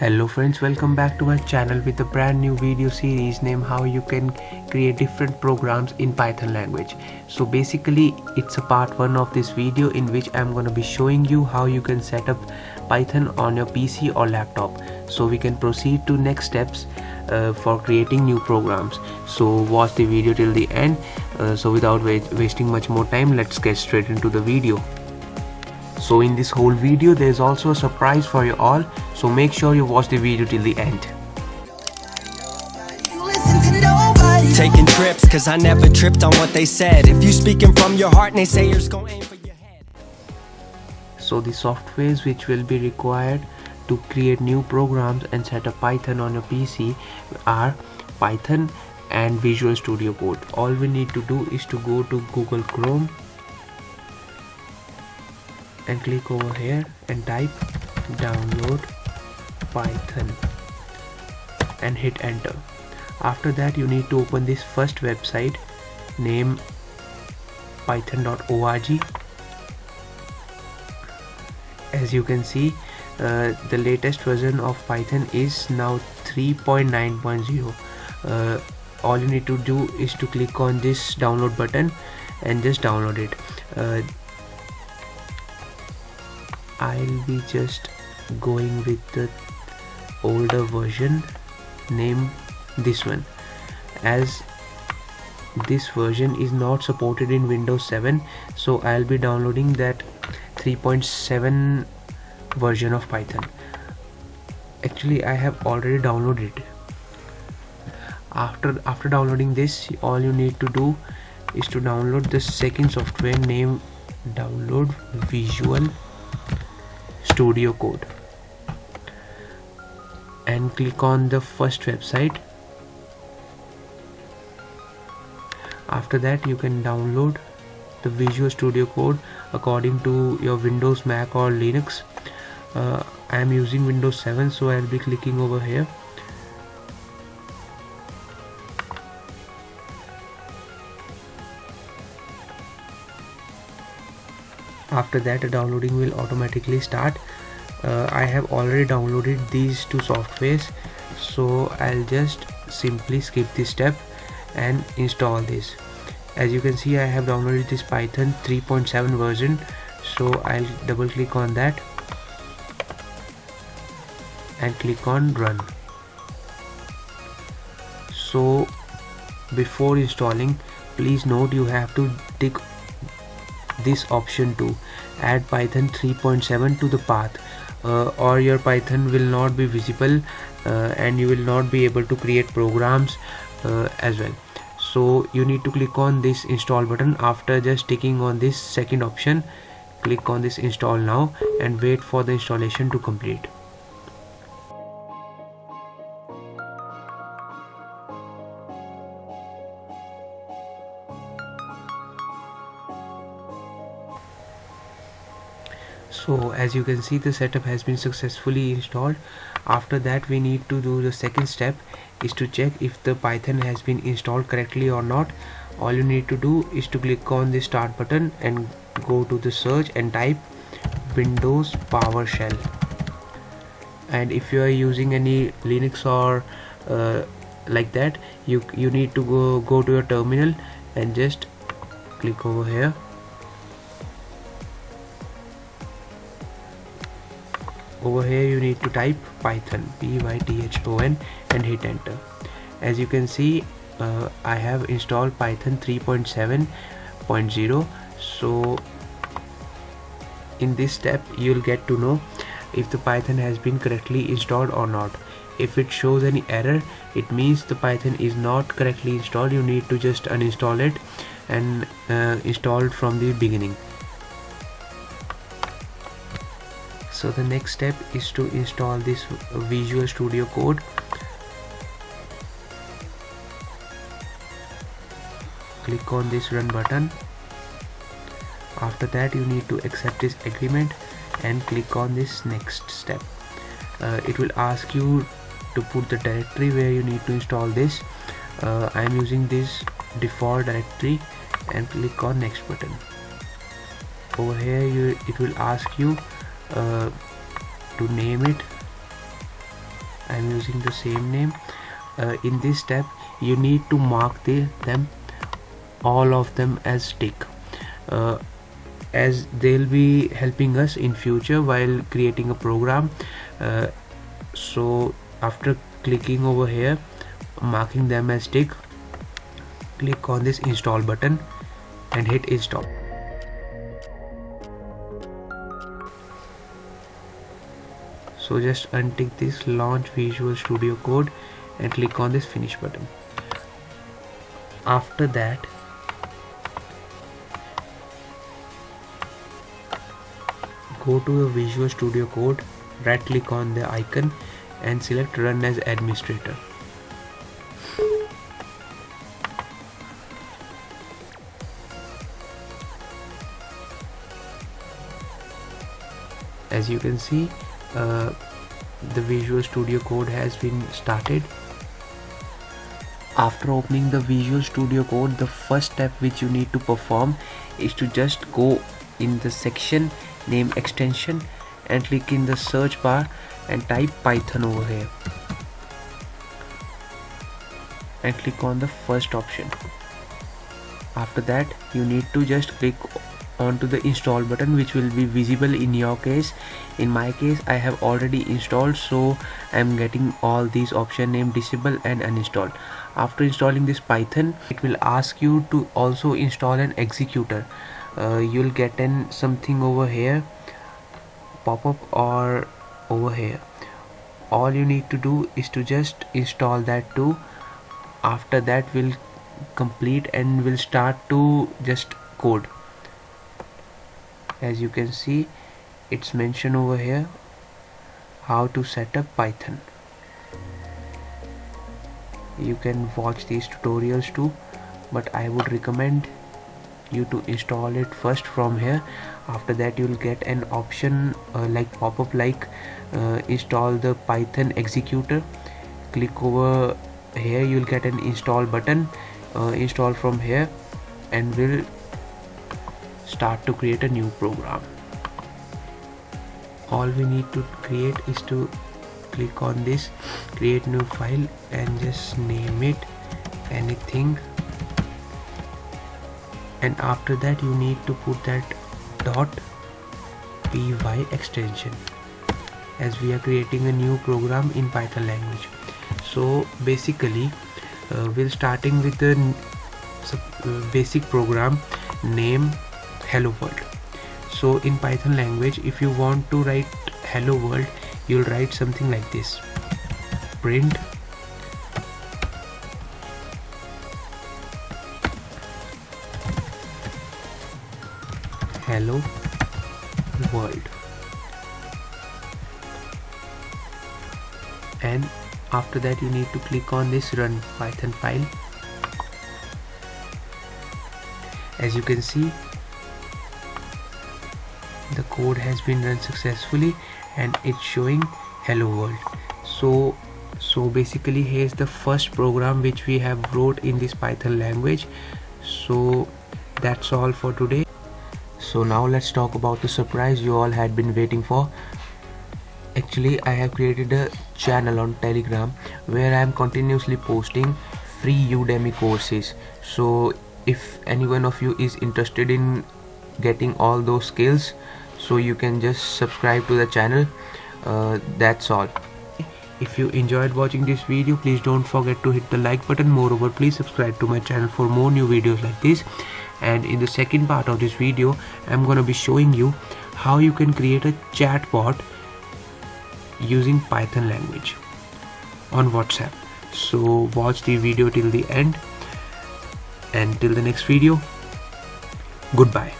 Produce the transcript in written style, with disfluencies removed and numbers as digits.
Hello friends, welcome back to my channel with a brand new video series named how you can create different programs in Python language. So basically it's a part 1 of this video in which I'm going to be showing you how you can set up Python on your PC or laptop. So we can proceed to next steps for creating new programs. So watch the video till the end. So without wasting much more time, let's get straight into the video. So in this whole video there is also a surprise for you all, so make sure you watch the video till the end. Taking trips cause I never tripped on what they said. If you speaking from your heart, naysayers gon' aim for your head. So the softwares which will be required to create new programs and set up Python on your PC are Python and Visual Studio Code. All we need to do is to go to Google Chrome and click over here and type download Python and hit enter. After that you need to open this first website named python.org. As you can see, the latest version of Python is now 3.9.0. All you need to do is to click on this download button and just download it. I'll be just going with the older version, name this one, as this version is not supported in Windows 7, so I'll be downloading that 3.7 version of Python. Actually I have already downloaded it. After downloading this, all you need to do is to download the second software named download Visual Studio Code and click on the first website. After that you can download the Visual Studio Code according to your Windows, Mac or Linux. I am using Windows 7, so I'll be clicking over here. After that the downloading will automatically start. I have already downloaded these two softwares, so I'll just simply skip this step and install this. As you can see, I have downloaded this Python 3.7 version, so I'll double click on that and click on run. So before installing, please note you have to tick this option to add Python 3.7 to the path, or your Python will not be visible and you will not be able to create programs as well. So you need to click on this install button. After just ticking on this second option, click on this install now and wait for the installation to complete. So as you can see, the setup has been successfully installed. After that we need to do the second step, is to check if the Python has been installed correctly or not. All you need to do is to click on the start button and go to the search and type Windows PowerShell. And if you are using any Linux or like that, you need to go to your terminal and just click over here. Over here you need to type Python, Python, and hit enter. As you can see, I have installed Python 3.7.0. so in this step you'll get to know if the Python has been correctly installed or not. If it shows any error, it means the Python is not correctly installed. You need to just uninstall it and install it from the beginning. So the next step is to install this Visual Studio Code. Click on this run button. After that you need to accept this agreement and click on this next step. It will ask you to put the directory where you need to install this. I am using this default directory and click on next button. Over here it will ask you to name it I'm using the same name. In this step you need to mark them all of them as tick, as they'll be helping us in future while creating a program. So after clicking over here, marking them as tick, click on this install button and hit install. So just untick this launch Visual Studio Code and click on this finish button. After that, go to a Visual Studio Code, right click on the icon and select run as administrator. As you can see, the Visual Studio Code has been started. After opening the Visual Studio Code, the first step which you need to perform is to just go in the section name extension and click in the search bar and type Python over here and click on the first option. After that, you need to just click onto the install button, which will be visible in your case. In my case, I have already installed, so I'm getting all these option name disable and uninstall. After installing this Python, it will ask you to also install an executor. You'll get something over here pop up or over here. All you need to do is to just install that too. After that, we'll complete and we'll start to just code. As you can see, it's mentioned over here how to set up Python. You can watch these tutorials too, but I would recommend you to install it first from here. After that, you'll get an option like pop-up like install the Python executor. Click over here, you'll get an install button. Install from here and we'll start to create a new program. All we need to create is to click on this create new file and just name it anything, and after that you need to put that .py extension, as we are creating a new program in Python language. So basically we're starting with the basic program name hello world. So in Python language, if you want to write hello world, you'll write something like this: print hello world, and after that you need to click on this run Python file. As you can see, the code has been run successfully and it's showing hello world. So basically here's the first program which we have wrote in this Python language. So that's all for today. So now let's talk about the surprise you all had been waiting for. Actually, I have created a channel on Telegram where I am continuously posting free Udemy courses. So if any one of you is interested in getting all those skills, so you can just subscribe to the channel. That's all. If you enjoyed watching this video, please don't forget to hit the like button. Moreover, please subscribe to my channel for more new videos like this. And in the second part of this video, I'm gonna be showing you how you can create a chatbot using Python language on WhatsApp. So watch the video till the end, and till the next video, goodbye.